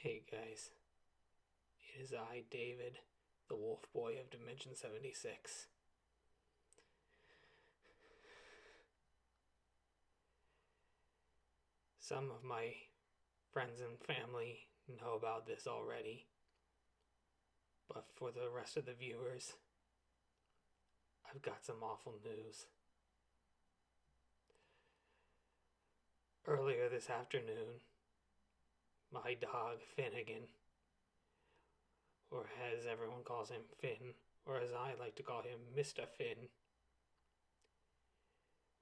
Hey guys, it is I, David, the Wolf Boy of Dimension 76. Some of my friends and family know about this already, but for the rest of the viewers, I've got some awful news. Earlier this afternoon, my dog Finnegan, or as everyone calls him, Finn, or as I like to call him, Mr. Finn,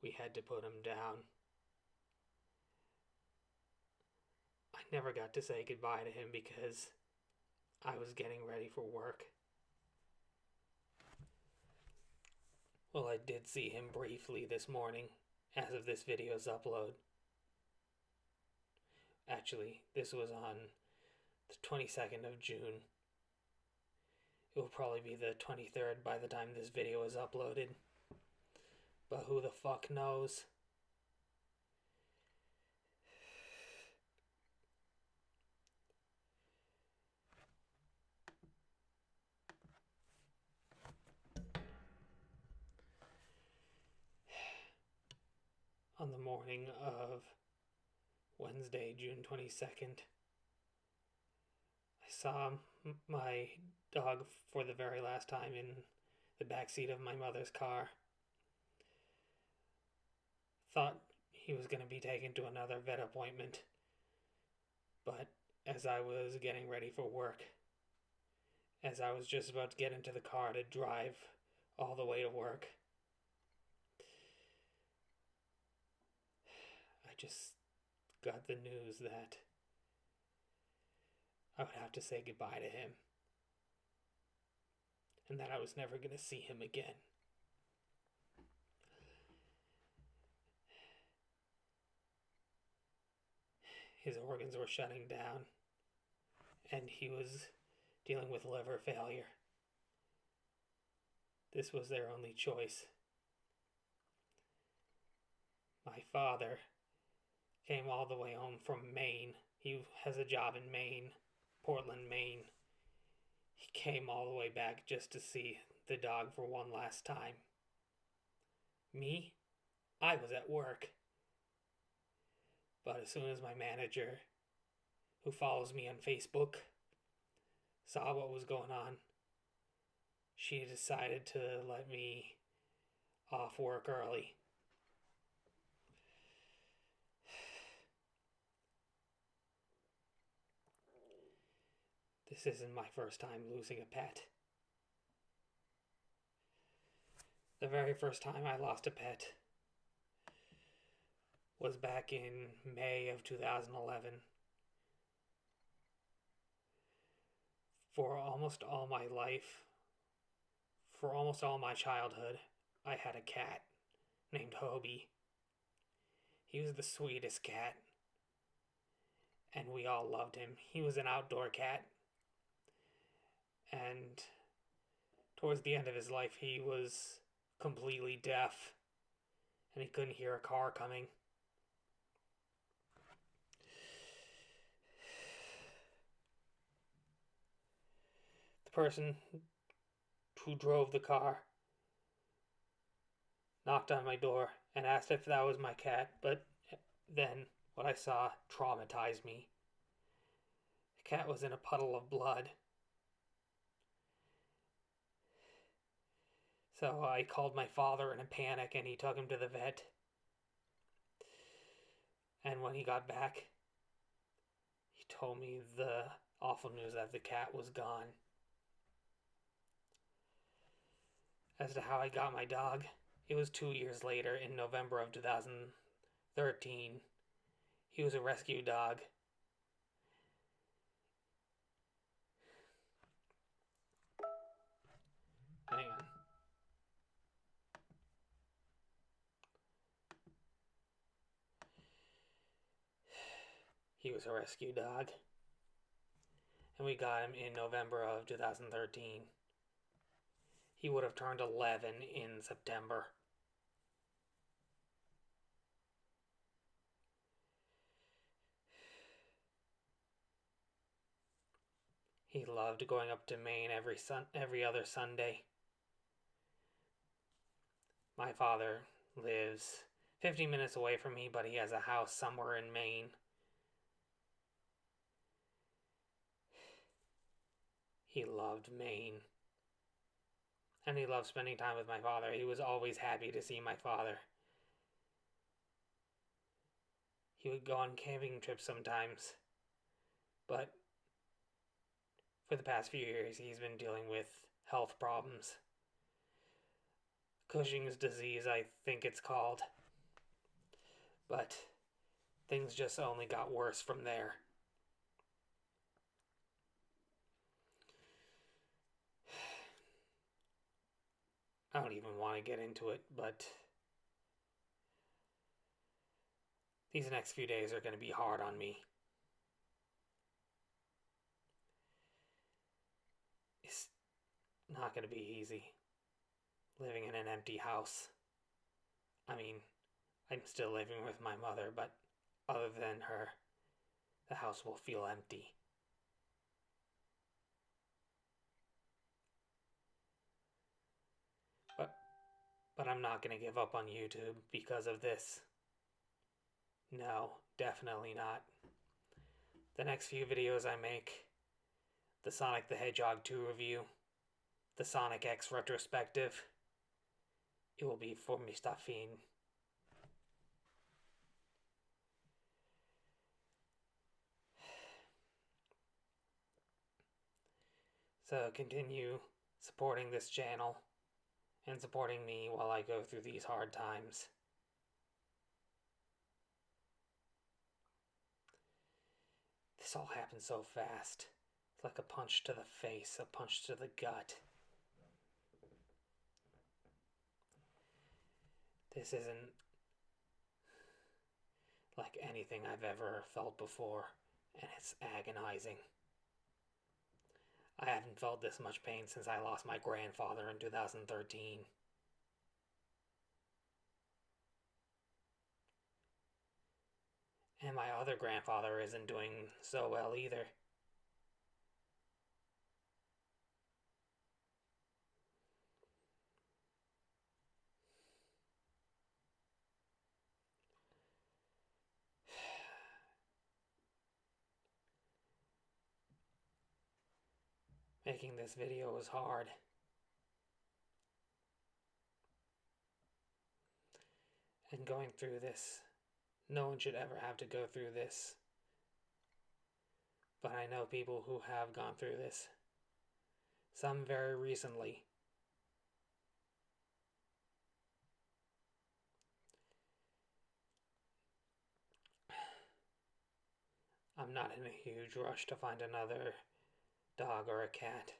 we had to put him down. I never got to say goodbye to him because I was getting ready for work. Well, I did see him briefly this morning, as of this video's upload. Actually, this was on the 22nd of June. It will probably be the 23rd by the time this video is uploaded. But who the fuck knows? On the morning of Wednesday, June 22nd, I saw my dog for the very last time in the backseat of my mother's car. Thought he was going to be taken to another vet appointment, but as I was getting ready for work, as I was just about to get into the car to drive all the way to work, I just got the news that I would have to say goodbye to him, and that I was never going to see him again. His organs were shutting down, and he was dealing with liver failure. This was their only choice. My father came all the way home from Maine. He has a job in Maine, Portland, Maine. He came all the way back just to see the dog for one last time. Me? I was at work. But as soon as my manager, who follows me on Facebook, saw what was going on, she decided to let me off work early. This isn't my first time losing a pet. The very first time I lost a pet was back in May of 2011. For almost all my life, for almost all my childhood, I had a cat named Hobie. He was the sweetest cat, and we all loved him. He was an outdoor cat, and towards the end of his life, he was completely deaf, and he couldn't hear a car coming. The person who drove the car knocked on my door and asked if that was my cat, but then what I saw traumatized me. The cat was in a puddle of blood. So I called my father in a panic and he took him to the vet. And when he got back, he told me the awful news that the cat was gone. As to how I got my dog, it was 2 years later in November of 2013. He was a rescue dog. Hang on. He was a rescue dog. And we got him in November of 2013. He would have turned 11 in September. He loved going up to Maine every other Sunday. My father lives 50 minutes away from me, but he has a house somewhere in Maine. He loved Maine. And he loved spending time with my father. He was always happy to see my father. He would go on camping trips sometimes. But for the past few years, he's been dealing with health problems. Cushing's disease, I think it's called. But things just only got worse from there. I don't even want to get into it, but these next few days are going to be hard on me. It's not going to be easy living in an empty house. I mean, I'm still living with my mother, but other than her, the house will feel empty. But I'm not going to give up on YouTube because of this. No, definitely not. The next few videos I make, the Sonic the Hedgehog 2 review, the Sonic X retrospective, it will be for Mr. Finn. So continue supporting this channel and supporting me while I go through these hard times. This all happened so fast. It's like a punch to the face, a punch to the gut. This isn't like anything I've ever felt before, and it's agonizing. I haven't felt this much pain since I lost my grandfather in 2013. And my other grandfather isn't doing so well either. Making this video was hard. And going through this, no one should ever have to go through this. But I know people who have gone through this. Some very recently. I'm not in a huge rush to find another dog or a cat.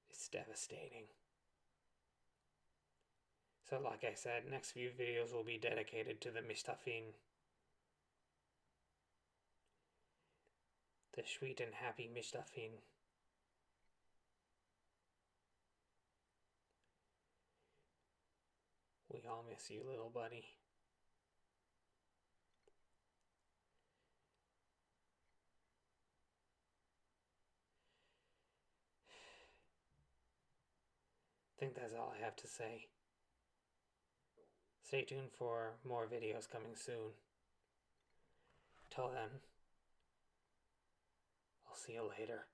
It's devastating. So like I said, next few videos will be dedicated to the Mr. Finn. The sweet and happy Mr. Finn. We all miss you, little buddy. I think that's all I have to say. Stay tuned for more videos coming soon. Till then, I'll see you later.